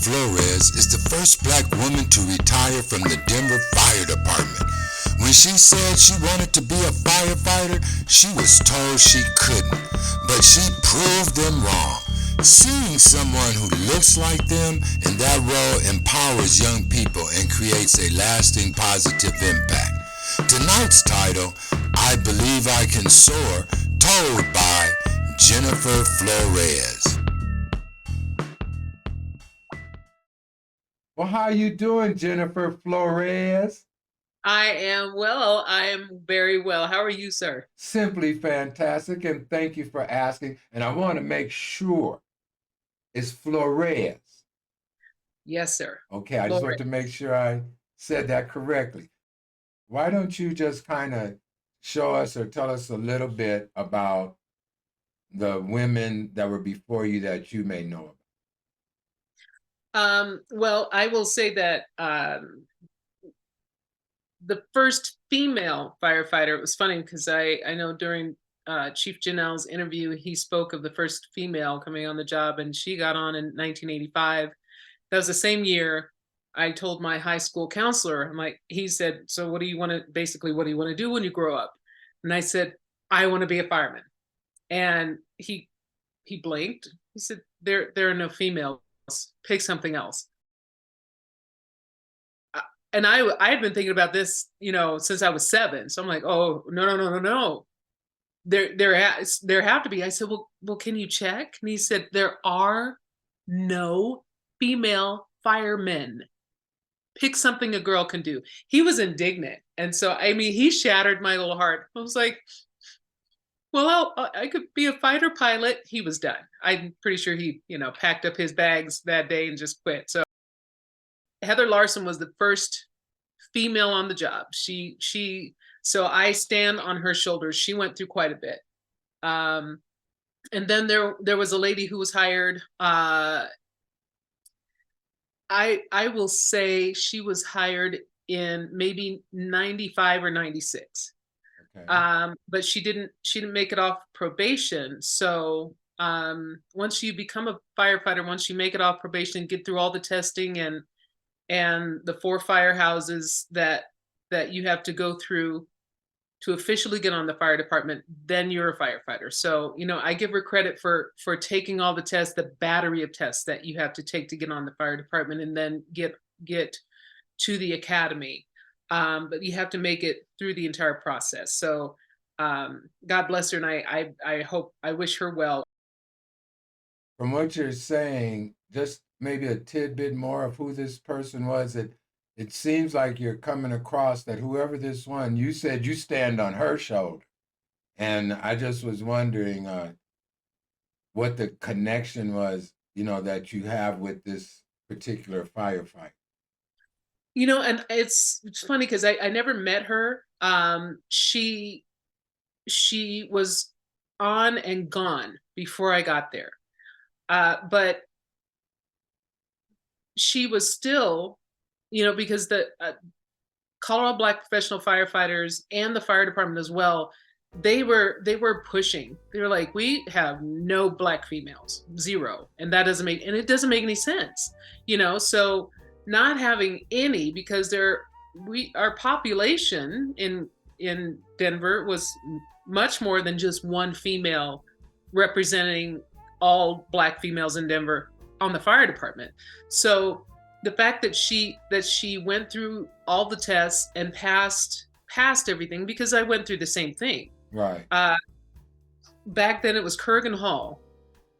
Florez is the first black woman to retire from the Denver Fire Department. When she said she wanted to be a firefighter, she was told she couldn't, but she proved them wrong. Seeing someone who looks like them in that role empowers young people and creates a lasting positive impact. Tonight's title, I Believe I Can Soar, told by Jennifer Florez. Well, how you doing, Jennifer Florez? I am well. I am very well. How are you, sir? Simply fantastic, and thank you for asking. And I want to make sure it's Florez. Yes, sir. Okay, I just want to make sure I said that correctly. Why don't you just kind of show us or tell us a little bit about the women that were before you that you may know about? Well, I will say that the first female firefighter, it was funny because I know during Chief Janelle's interview, he spoke of the first female coming on the job, and she got on in 1985. That was the same year I told my high school counselor, I'm like, he said, so what do you want to do when you grow up? And I said, I want to be a fireman. And he blinked. He said, there are no females. Pick something else. And I had been thinking about this, since I was 7. So I'm like, oh, no. There have to be. I said, well, can you check? And he said, there are no female firemen. Pick something a girl can do. He was indignant. And so, he shattered my little heart. I was like, well, I could be a fighter pilot. He was done. I'm pretty sure he, packed up his bags that day and just quit. So Heather Larson was the first female on the job. So I stand on her shoulders. She went through quite a bit. And then there was a lady who was hired. I will say she was hired in maybe 95 or 96. Okay. But she didn't make it off probation. So once you become a firefighter, once you make it off probation, get through all the testing and the 4 firehouses that you have to go through to officially get on the fire department, then you're a firefighter. So, I give her credit for taking all the tests, the battery of tests that you have to take to get on the fire department and then get to the academy. But you have to make it through the entire process. So God bless her. And I wish her well. From what you're saying, just maybe a tidbit more of who this person was. It seems like you're coming across that whoever this one, you said you stand on her shoulder. And I just was wondering what the connection was, that you have with this particular firefighter. And it's funny because I never met her. She was on and gone before I got there. But she was still, because the Colorado Black Professional Firefighters and the fire department as well, they were pushing. They were like, we have no Black females, 0. And it doesn't make any sense, so not having any, because our population in Denver was much more than just one female representing all Black females in Denver on the fire department. So the fact that she went through all the tests and passed everything, because I went through the same thing. Right. Back then it was Kurgan Hall.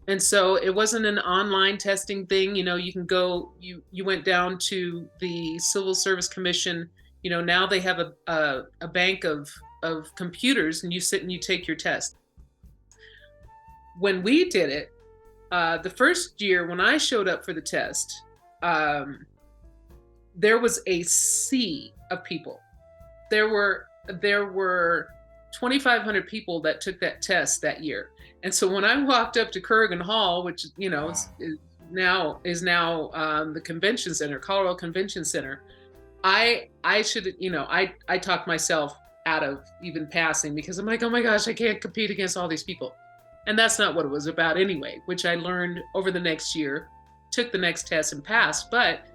And so it wasn't an online testing thing. You can go, you went down to the Civil Service Commission. Now they have a bank of computers, and you sit and you take your test. When we did it, the first year when I showed up for the test, there was a sea of people. There were 2,500 people that took that test that year. And so when I walked up to Kurgan Hall, which wow. is now the convention center, Colorado Convention Center, I should I talked myself out of even passing, because I'm like, oh my gosh, I can't compete against all these people. And that's not what it was about anyway, which I learned over the next year took the next test and passed, but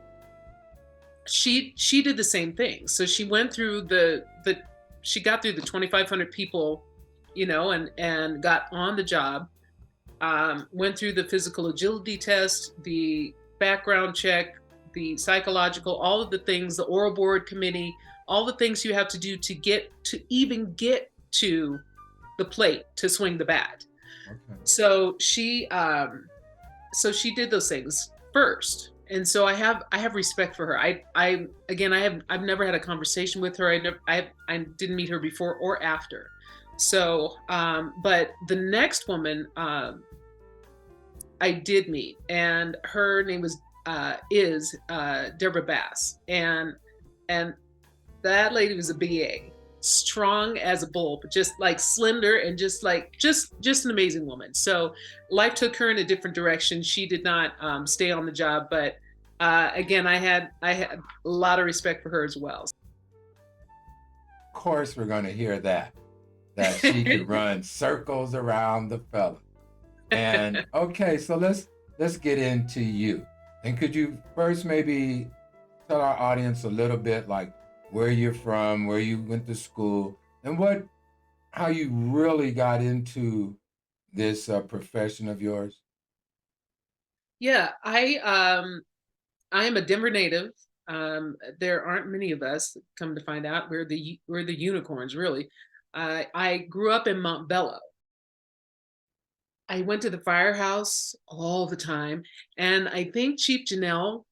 she did the same thing. So she went through she got through the 2,500 people, and got on the job. Went through the physical agility test, the background check, the psychological, all of the things, the oral board committee, all the things you have to do to even get to the plate to swing the bat. Okay. So she did those things first. And so I have respect for her. I've never had a conversation with her. I didn't meet her before or after. So, but the next woman, I did meet, and her name is Deborah Bass, and that lady was a BA, strong as a bull, but just like slender and just an amazing woman. So life took her in a different direction. She did not stay on the job, but again, I had a lot of respect for her as well. Of course, we're going to hear that she could run circles around the fella. And okay, so let's get into you. And could you first maybe tell our audience a little bit like where you're from, where you went to school, and how you really got into this profession of yours? Yeah, I am a Denver native. There aren't many of us. Come to find out, we're the unicorns, really. I grew up in Montbello. I went to the firehouse all the time, and I think Chief Janelle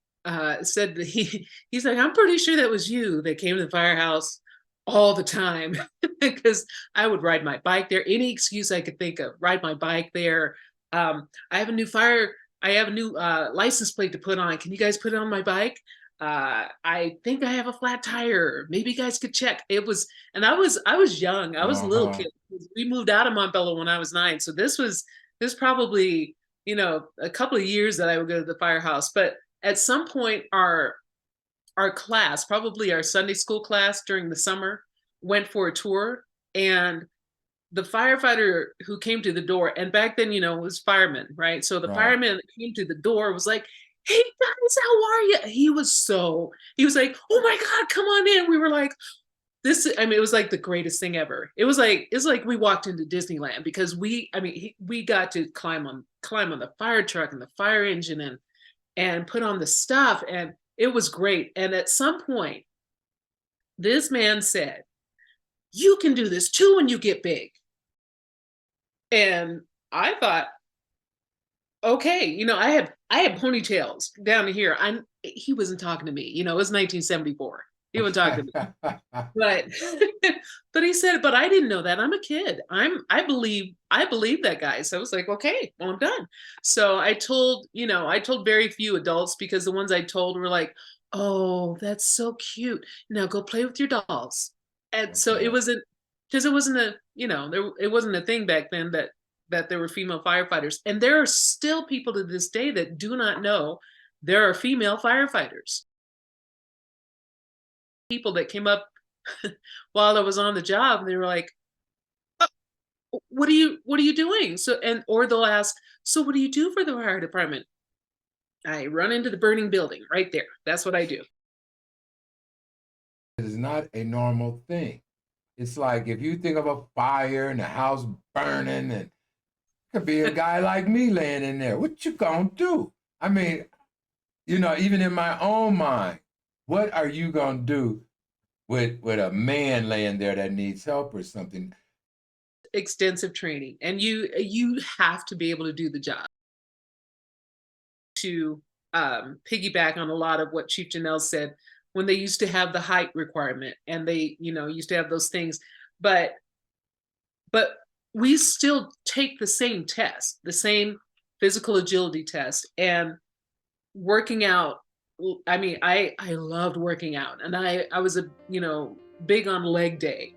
said that he's like, I'm pretty sure that was you that came to the firehouse all the time, because I would ride my bike there. Any excuse I could think of, ride my bike there. I have a new license plate to put on. Can you guys put it on my bike? I think I have a flat tire. Maybe you guys could check. And I was young. I was a little kid. We moved out of Montbello when I was 9. So this probably, a couple of years that I would go to the firehouse. But at some point, our class, probably our Sunday school class during the summer, went for a tour, and the firefighter who came to the door, and back then, it was firemen, right? So the fireman that came to the door was like, "Hey guys, how are you?" He was like, "Oh my God, come on in." We were like, it was like the greatest thing ever. It's like we walked into Disneyland, because we got to climb on the fire truck and the fire engine and put on the stuff, and it was great. And at some point, this man said, "You can do this too when you get big." And I thought, okay, I had ponytails down to here. He wasn't talking to me. It was 1974. He wasn't talking to me. But but he said, "But I didn't know that. I'm a kid. I believe that guy." So I was like, okay, well, I'm done. So I told very few adults, because the ones I told were like, "Oh, that's so cute. Now go play with your dolls." And so it wasn't, because it wasn't it wasn't a thing back then that there were female firefighters. And there are still people to this day that do not know there are female firefighters. People that came up while I was on the job, and they were like, "Oh, what are you doing?" Or they'll ask, "So what do you do for the fire department?" "I run into the burning building right there. That's what I do." It is not a normal thing. It's like if you think of a fire and the house burning, and could be a guy like me laying in there. What you gonna do? I mean, even in my own mind, what are you gonna do with a man laying there that needs help or something? Extensive training, and you have to be able to do the job. To piggyback on a lot of what Chief Janelle said, when they used to have the height requirement, and they used to have those things, but we still take the same test, the same physical agility test, and working out. I loved working out, and I was big on leg day,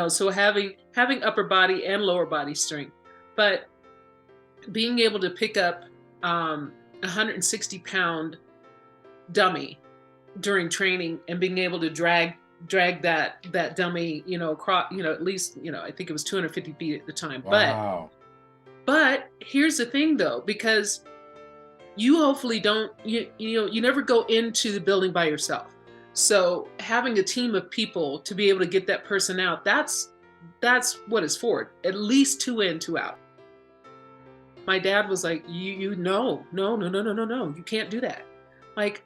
so having upper body and lower body strength, but being able to pick up 160-pound dummy during training, and being able to drag that dummy, across, at least, I think it was 250 feet at the time. Wow. But here's the thing, though, because you hopefully don't, you never go into the building by yourself. So having a team of people to be able to get that person out, that's what it's for. At least 2 in, 2 out. My dad was like, you no, no, no, no, no, no, no, you can't do that. Like,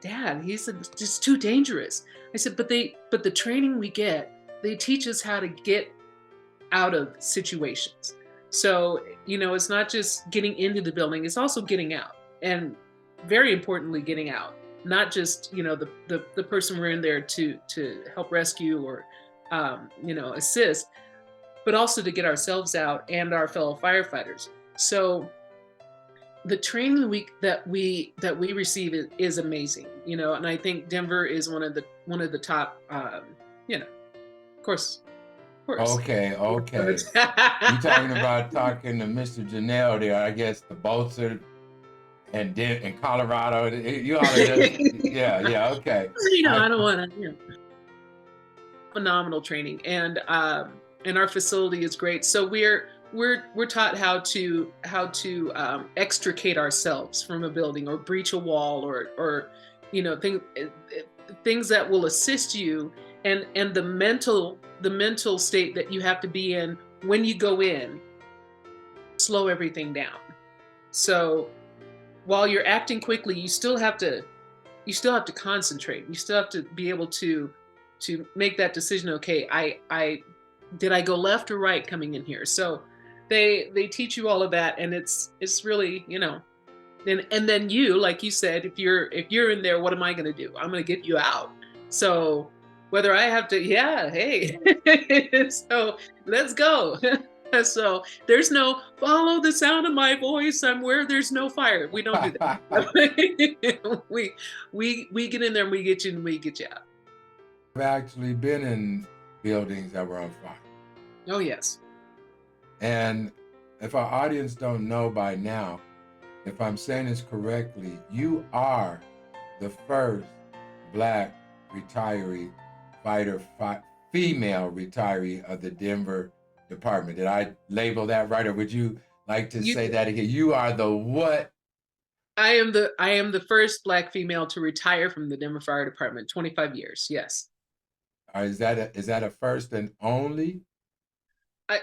Dad, he said, it's just too dangerous. I said, but the training we get, they teach us how to get out of situations. So, it's not just getting into the building, it's also getting out. And very importantly, getting out. Not just, the person we're in there to help rescue or assist, but also to get ourselves out and our fellow firefighters. So the training week that we receive is amazing, and I think Denver is one of the top, of course. Okay. You talking about talking to Mr. Janelle there? I guess the boats are in Colorado. You ought to just, yeah. Okay. I don't want to. Phenomenal training, and our facility is great. So we're taught how to extricate ourselves from a building or breach a wall or things that will assist you, and the mental state that you have to be in when you go in, slow everything down. So while you're acting quickly, you still have to concentrate. You still have to be able to make that decision. Okay, I did I go left or right coming in here? So they teach you all of that, and it's really, and then you, like you said, if you're in there, what am I going to do? I'm going to get you out. So whether I have to, hey, so let's go. So there's no follow the sound of my voice. I'm where there's no fire. We don't do that. we get in there and we get you and we get you out. I've actually been in buildings that were on fire. Oh, yes. And if our audience don't know by now, if I'm saying this correctly, you are the first Black retiree female retiree of the Denver department. Did I label that right, or would you like to say that again? You are the what? I am the first Black female to retire from the Denver Fire Department. 25 years. Yes. Is that a first and only?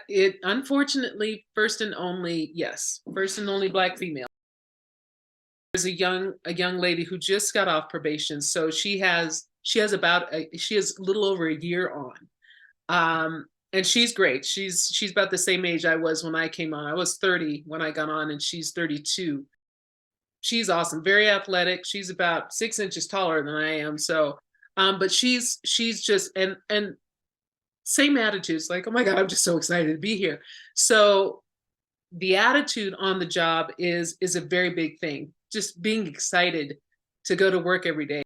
It unfortunately first and only. Yes, first and only Black female. There's a young lady who just got off probation, so she has a little over a year on, and she's great. She's about the same age I was when I came on. I was 30 when I got on, and she's 32. She's awesome, very athletic. She's about 6 inches taller than I am. So, but she's just and same attitudes. Like, oh my God, I'm just so excited to be here. So the attitude on the job is a very big thing. Just being excited to go to work every day.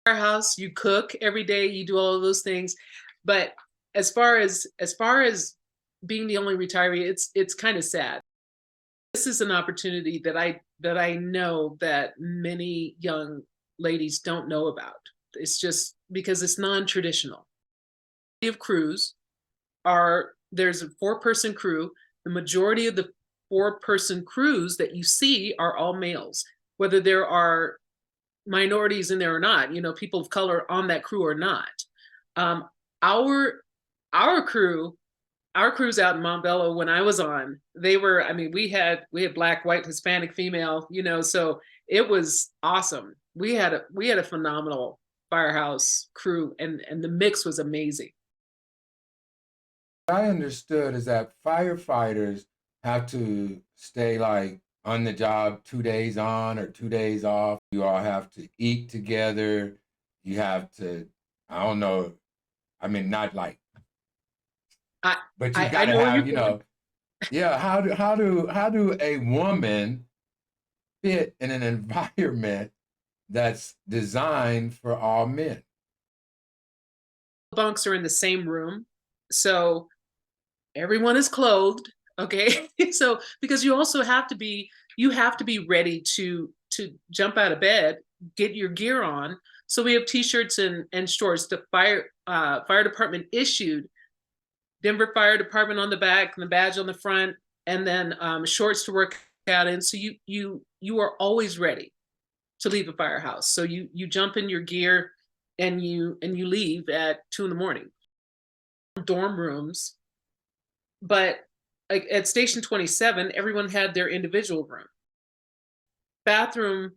Our house, you cook every day, you do all of those things. But as far as being the only retiree, it's kind of sad. This is an opportunity that I know that many young ladies don't know about. It's just because it's non-traditional. Of crews there's a 4-person crew. The majority of the 4-person crews that you see are all males, whether there are minorities in there or not, people of color on that crew or not. Our crews out in Montbello when I was on, we had Black, white, Hispanic, female, so it was awesome. We had a phenomenal firehouse crew, and the mix was amazing. What I understood is that firefighters have to stay like on the job 2 days on or 2 days off. You all have to eat together. You have to, I don't know, not like, but you gotta have, yeah. How do a woman fit in an environment that's designed for all men? Bunks are in the same room, so everyone is clothed. Okay, so because you also have to be ready to jump out of bed, get your gear on. So we have t-shirts and shorts. The fire department issued Denver Fire Department on the back and the badge on the front, and then shorts to work out in. So you are always ready to leave a firehouse. So you jump in your gear and you leave at 2 in the morning. Dorm rooms, but like at Station 27, everyone had their individual room. Bathroom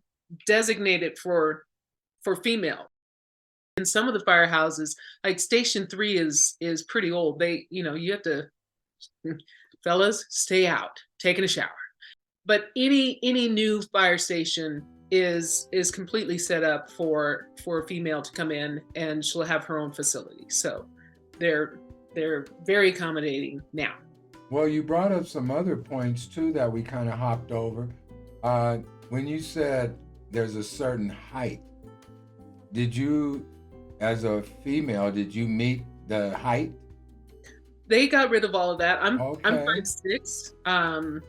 designated for female. In some of the firehouses, like Station 3 is pretty old. They, you have to fellas, stay out, taking a shower. But any new fire station is completely set up for a female to come in, and she'll have her own facility. So they're very accommodating now. Well, you brought up some other points too that we kind of hopped over. When you said there's a certain height, did you, as a female, did you meet the height? They got rid of all of that. I'm Okay. 5'6".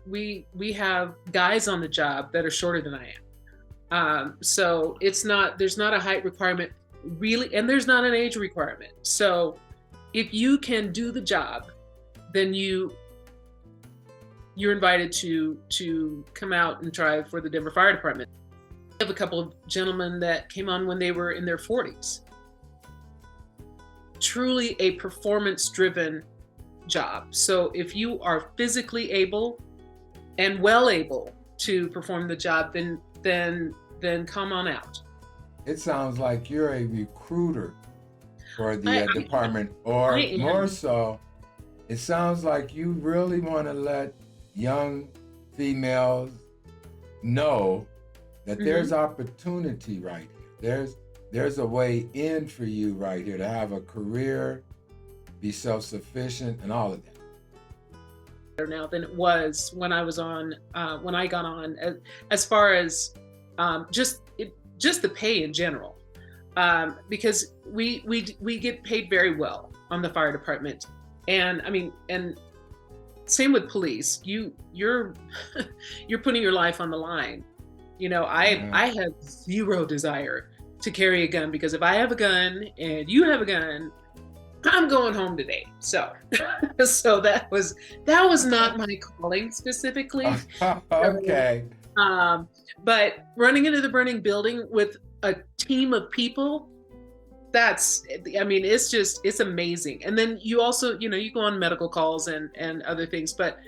We have guys on the job that are shorter than I am. So there's not a height requirement really, and there's not an age requirement. So if you can do the job, then you're invited to come out and try for the Denver Fire Department. I have a couple of gentlemen that came on when they were in their 40s. Truly a performance-driven job. So if you are physically able and well able to perform the job, then come on out. It sounds like you're a recruiter for the department, or more so, it sounds like you really want to let young females know that there's opportunity right here. There's a way in for you right here to have a career, be self-sufficient, and all of that. Now than it was when I was on, when I got on, as far as just the pay in general, because we get paid very well on the fire department, and I mean, and same with police. You're putting your life on the line. I have zero desire to carry a gun, because if I have a gun and you have a gun, I'm going home today. So so that was not my calling specifically. Okay. But running into the burning building with a team of people, it's amazing. And then you also, you go on medical calls and other things, but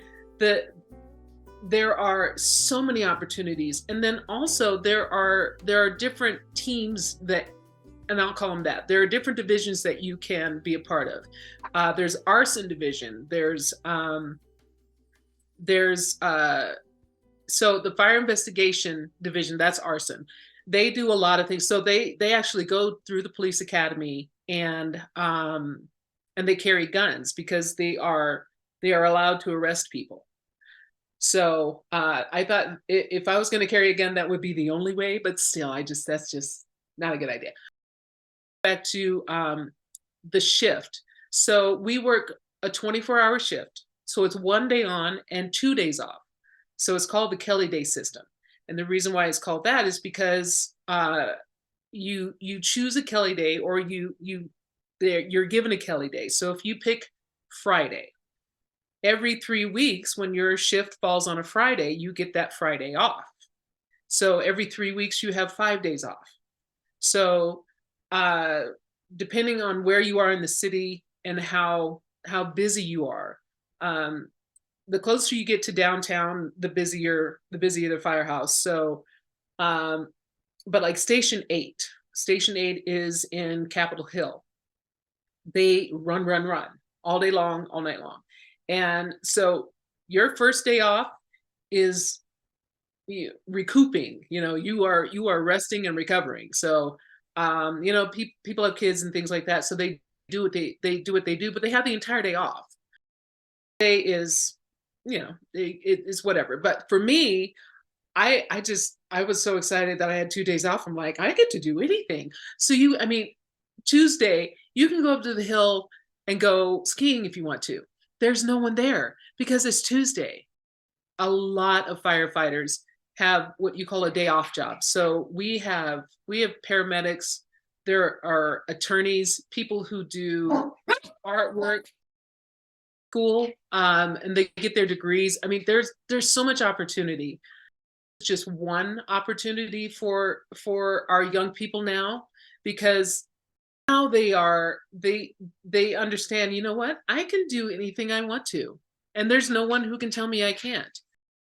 there are so many opportunities. And then also there are different teams and I'll call them that. There are different divisions that you can be a part of. There's arson division. There's so the fire investigation division, that's arson. They do a lot of things. So they actually go through the police academy, and they carry guns because they are allowed to arrest people. So I thought if I was going to carry a gun, that would be the only way. But still, that's just not a good idea. Back to the shift. So we work a 24-hour shift. So it's 1 day on and 2 days off. So it's called the Kelly Day system. And the reason why it's called that is because you choose a Kelly Day, or you're given a Kelly Day. So if you pick Friday, every 3 weeks, when your shift falls on a Friday, you get that Friday off. So every 3 weeks, you have 5 days off. So depending on where you are in the city and how busy you are, the closer you get to downtown, the busier the firehouse. So, but like Station 8 is in Capitol Hill. They run all day long, all night long. And so your first day off is recouping. You are resting and recovering. So people have kids and things like that, so they do what they do, but they have the entire day off. Day is, it's whatever. But for me, I was so excited that I had 2 days off. I'm like, I get to do anything. So Tuesday, you can go up to the hill and go skiing if you want to. There's no one there because it's Tuesday. A lot of firefighters have what you call a day off job. So we have paramedics, there are attorneys, people who do artwork, school, and they get their degrees. I mean, there's so much opportunity. It's just one opportunity for our young people now, because now they understand, you know what, I can do anything I want to, and there's no one who can tell me I can't.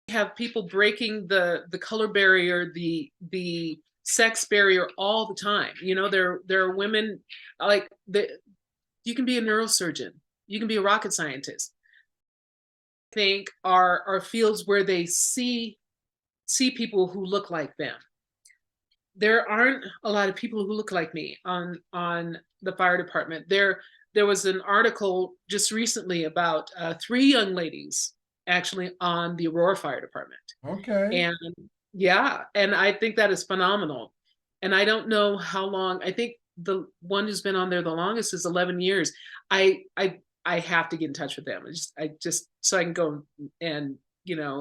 We have people breaking the color barrier, the sex barrier all the time. You know, there are women like you can be a neurosurgeon, you can be a rocket scientist. I think are fields where they see people who look like them. There aren't a lot of people who look like me on the fire department. There was an article just recently about 3 young ladies actually on the Aurora Fire Department. Okay. And yeah, and I think that is phenomenal. And I don't know how long. I think the one who's been on there the longest is 11 years. I have to get in touch with them. I just so I can go and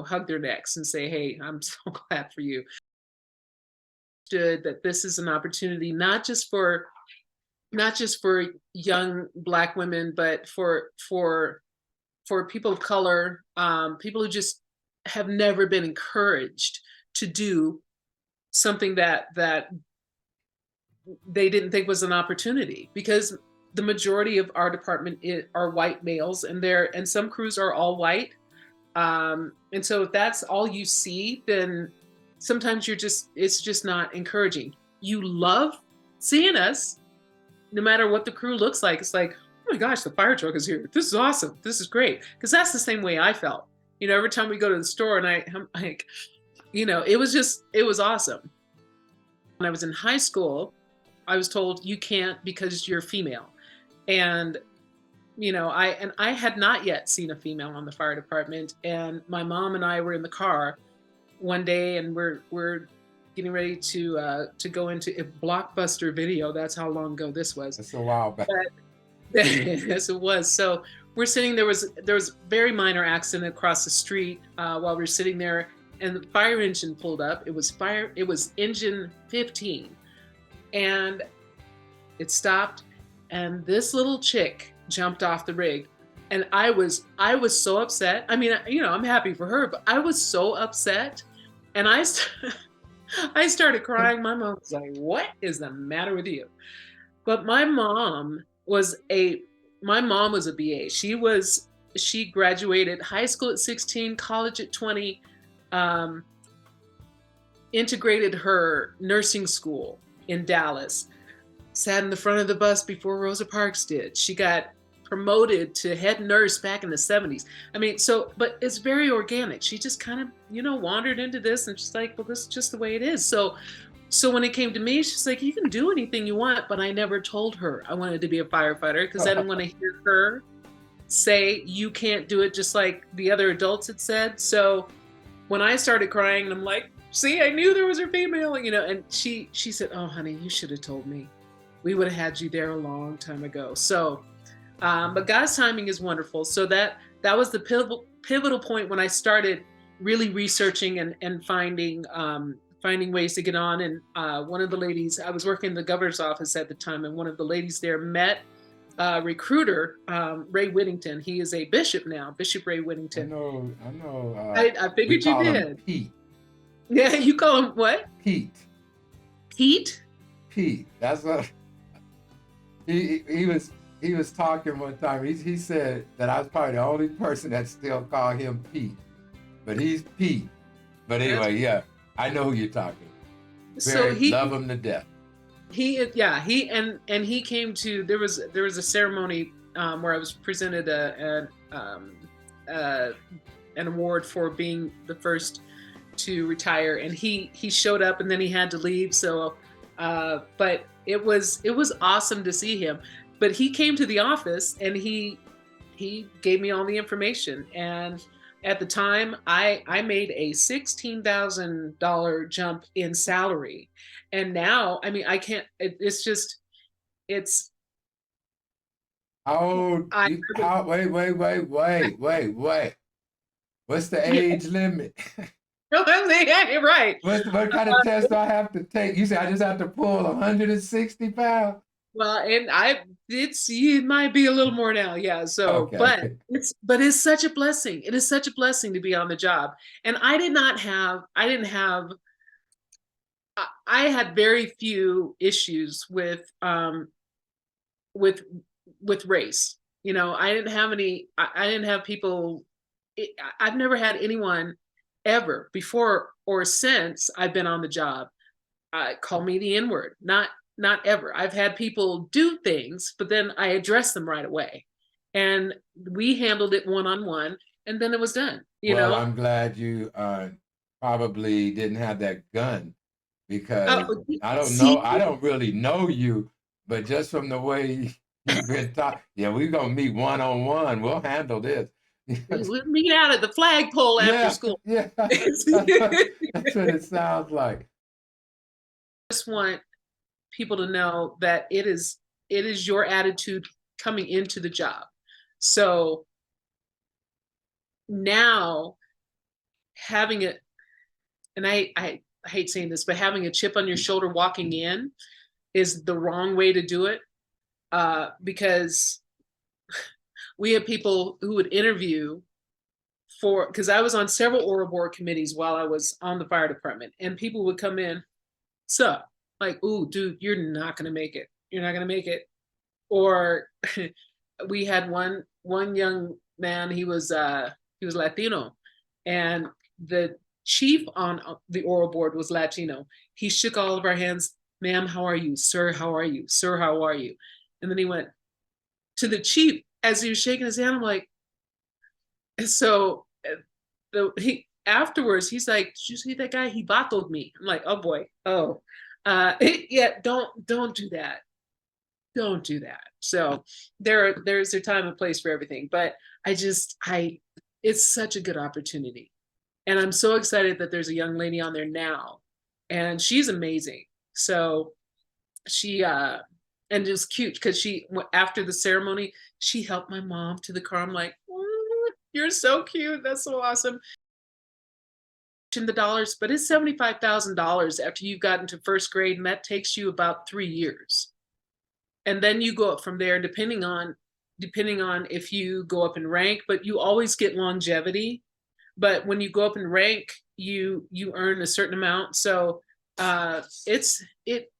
hug their necks and say, hey, I'm so glad for you. That this is an opportunity not just for young Black women, but for people of color, people who just have never been encouraged to do something that they didn't think was an opportunity, because the majority of our department are white males, and some crews are all white. And so if that's all you see, then sometimes it's just not encouraging. You love seeing us, no matter what the crew looks like. It's like, oh my gosh, the fire truck is here. This is awesome. This is great. Because that's the same way I felt. Every time we go to the store, and I'm like, it was awesome. When I was in high school, I was told you can't because you're female. And I had not yet seen a female on the fire department. And my mom and I were in the car one day, and we're getting ready to go into a Blockbuster Video. That's how long ago this was. That's a while back. Yes, it was. So we're sitting there was very minor accident across the street while we were sitting there, and the fire engine pulled up. It was engine 15, and it stopped, and this little chick jumped off the rig. And I was so upset. I mean, I'm happy for her, but I was so upset. And I started crying. My mom was like, what is the matter with you? But my mom was a BA. She graduated high school at 16, college at 20, integrated her nursing school in Dallas, sat in the front of the bus before Rosa Parks did. She got promoted to head nurse back in the 70s. I mean, but it's very organic. She just kind of, wandered into this, and she's like, well, this is just the way it is. So when it came to me, she's like, you can do anything you want. But I never told her I wanted to be a firefighter, because I didn't want to hear her say, you can't do it, just like the other adults had said. So when I started crying, and I'm like, see, I knew there was a female, and she said, oh, honey, you should have told me. We would have had you there a long time ago. So, but God's timing is wonderful. So that was the pivotal point when I started really researching and finding ways to get on. And one of the ladies, I was working in the governor's office at the time, and one of the ladies there met recruiter, Ray Whittington. He is a bishop now, Bishop Ray Whittington. I know. I figured you did. Pete. Yeah, you call him what? Pete. Pete? Pete. That's what he was talking one time. He said that I was probably the only person that still call him Pete, but he's Pete. But anyway, yeah, I know who you're talking. So love him to death. He came to, there was a ceremony where I was presented an award for being the first to retire, and he showed up, and then he had to leave. So, but it was awesome to see him. But he came to the office, and he gave me all the information. And at the time, I made a $16,000 jump in salary. And now, I mean, I can't, it's wait. What's the age limit? Right. What kind of test do I have to take? You said I just have to pull 160 pounds? Well, and it might be a little more now, yeah. So, Okay. but it's such a blessing. It is such a blessing to be on the job. And I didn't have I had very few issues with with race. You know, I didn't have any. I didn't have people. I've never had anyone ever before or since I've been on the job call me the N word. Not ever. I've had people do things, but then I address them right away, and we handled it one on one, and then it was done. You Well, know. I'm glad you probably didn't have that gun because Oh, I don't know. see, I don't really know you, but just from the way you've been talking, yeah, we're gonna meet one on one. We'll handle this. we'll meet out at the flagpole after Yeah, school. yeah. That's what it sounds like. Just want people to know that it is your attitude coming into the job. So now having it, and I hate saying this, but having a chip on your shoulder walking in is the wrong way to do it, because we have people who would interview for, because I was on several oral board committees while I was on the fire department, and people would come in, so like, ooh, dude, you're not gonna make it. You're not gonna make it. Or we had one young man, he was Latino, and the chief on the oral board was Latino. He shook all of our hands. Ma'am, how are you? Sir, how are you? Sir, how are you? And then he went to the chief as he was shaking his hand. I'm like, so he afterwards he's like, did you see that guy? He bottled me. I'm like, oh boy, oh, yeah, don't do that. Don't do that. So there's a time and place for everything. But I it's such a good opportunity. And I'm so excited that there's a young lady on there now. And she's amazing. So she and it's cute because she after the ceremony, she helped my mom to the car. I'm like, "Oh, you're so cute. That's so awesome." In the dollars, but it's $75,000 after you've gotten to first grade, and that takes you about 3 years. And then you go up from there depending on if you go up in rank, but you always get longevity. But when you go up in rank, you earn a certain amount. So it's it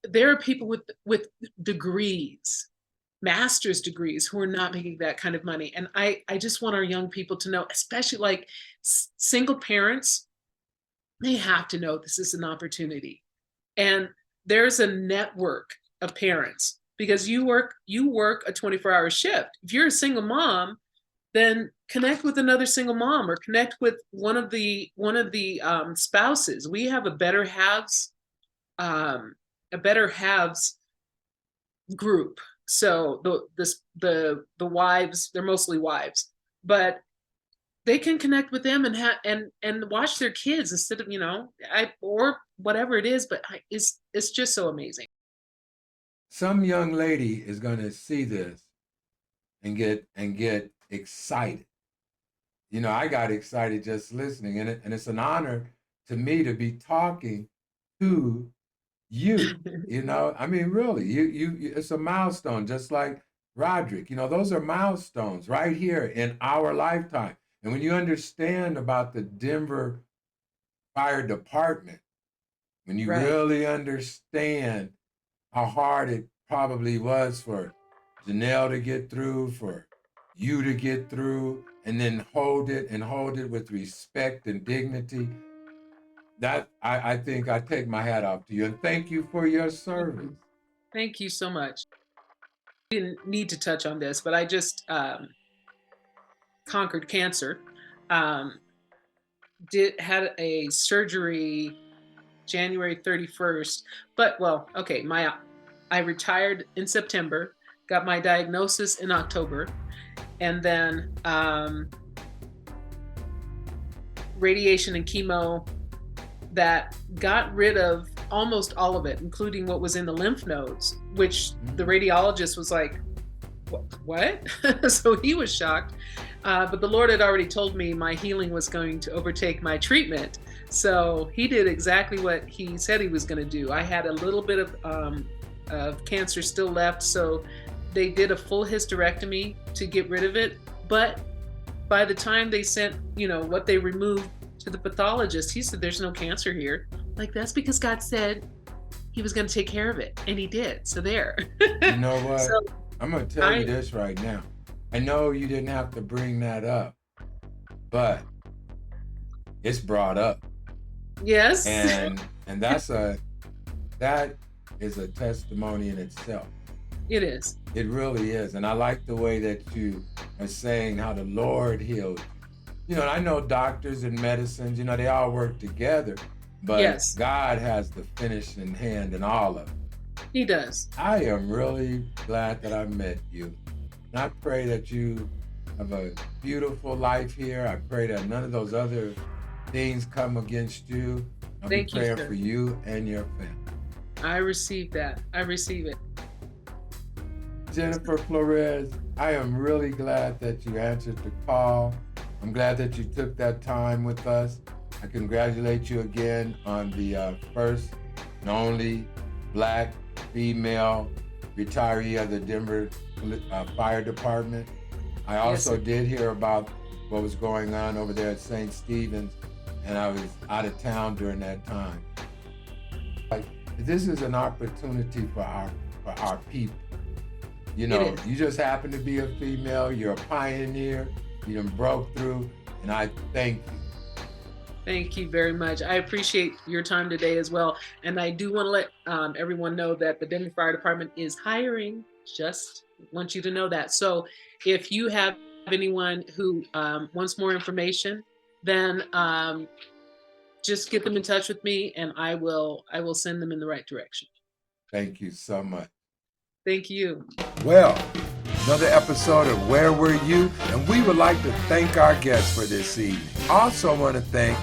there are people with degrees, master's degrees, who are not making that kind of money. And I just want our young people to know, especially like single parents, they have to know this is an opportunity. And there's a network of parents, because you work a 24-hour shift. If you're a single mom, then connect with another single mom, or connect with one of the spouses. We have a better halves group. So the wives, they're mostly wives, but they can connect with them and and watch their kids instead of, or whatever it is. But it's just so amazing. Some young lady is gonna see this and get excited. I got excited just listening, and it's an honor to me to be talking to you. I mean, really, it's a milestone, just like Roderick. Those are milestones right here in our lifetime. And when you understand about the Denver Fire Department, when you Right. really understand how hard it probably was for Janelle to get through, for you to get through, and then hold it with respect and dignity. That I think I take my hat off to you, and thank you for your service. Thank you so much. Didn't need to touch on this, but I just conquered cancer. Um, did had a surgery January 31st. But well, okay, I retired in September, got my diagnosis in October, and then radiation and chemo that got rid of almost all of it, including what was in the lymph nodes, which the radiologist was like, what? So he was shocked. But the Lord had already told me my healing was going to overtake my treatment. So he did exactly what he said he was going to do. I had a little bit of of cancer still left. So they did a full hysterectomy to get rid of it. But by the time they sent, what they removed to the pathologist, he said, there's no cancer here. Like, that's because God said he was going to take care of it. And he did. So there. You know what? So I'm going to tell you this right now. I know you didn't have to bring that up, but it's brought up. Yes. And that is a testimony in itself. It is. It really is. And I like the way that you are saying how the Lord healed. And I know doctors and medicines, they all work together, but Yes. God has the finishing hand in all of it. He does. I am really glad that I met you. And I pray that you have a beautiful life here. I pray that none of those other things come against you. I'll be Thank you, praying sir. for you and your family. I receive that. I receive it. Jennifer Florez, I am really glad that you answered the call. I'm glad that you took that time with us. I congratulate you again on the first and only Black female retiree of the Denver Fire Department. I also did hear about what was going on over there at St. Stephen's, and I was out of town during that time. This is an opportunity for our people. You just happen to be a female, you're a pioneer, you done broke through, and I thank you. Thank you very much. I appreciate your time today as well. And I do want to let everyone know that the Denver Fire Department is hiring. Just want you to know that. So if you have anyone who wants more information, then just get them in touch with me, and I will send them in the right direction. Thank you so much. Thank you. Well, another episode of Where Were You? And we would like to thank our guests for this evening. Also want to thank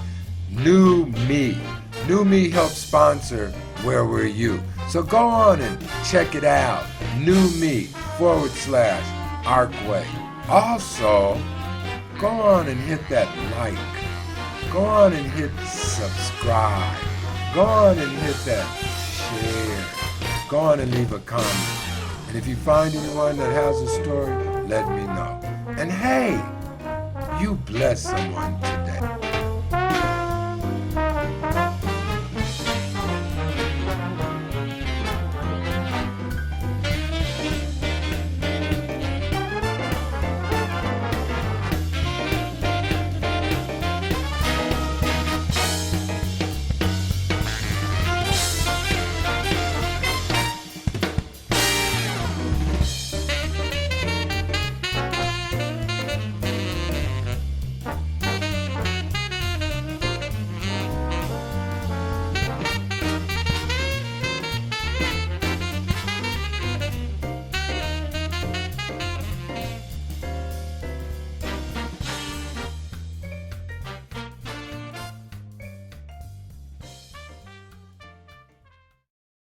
New Me. New Me helps sponsor Where Were You? So go on and check it out. New Me /Arkway. Also, go on and hit that like. Go on and hit subscribe. Go on and hit that share. Go on and leave a comment. And if you find anyone that has a story, let me know. And hey, you bless someone today.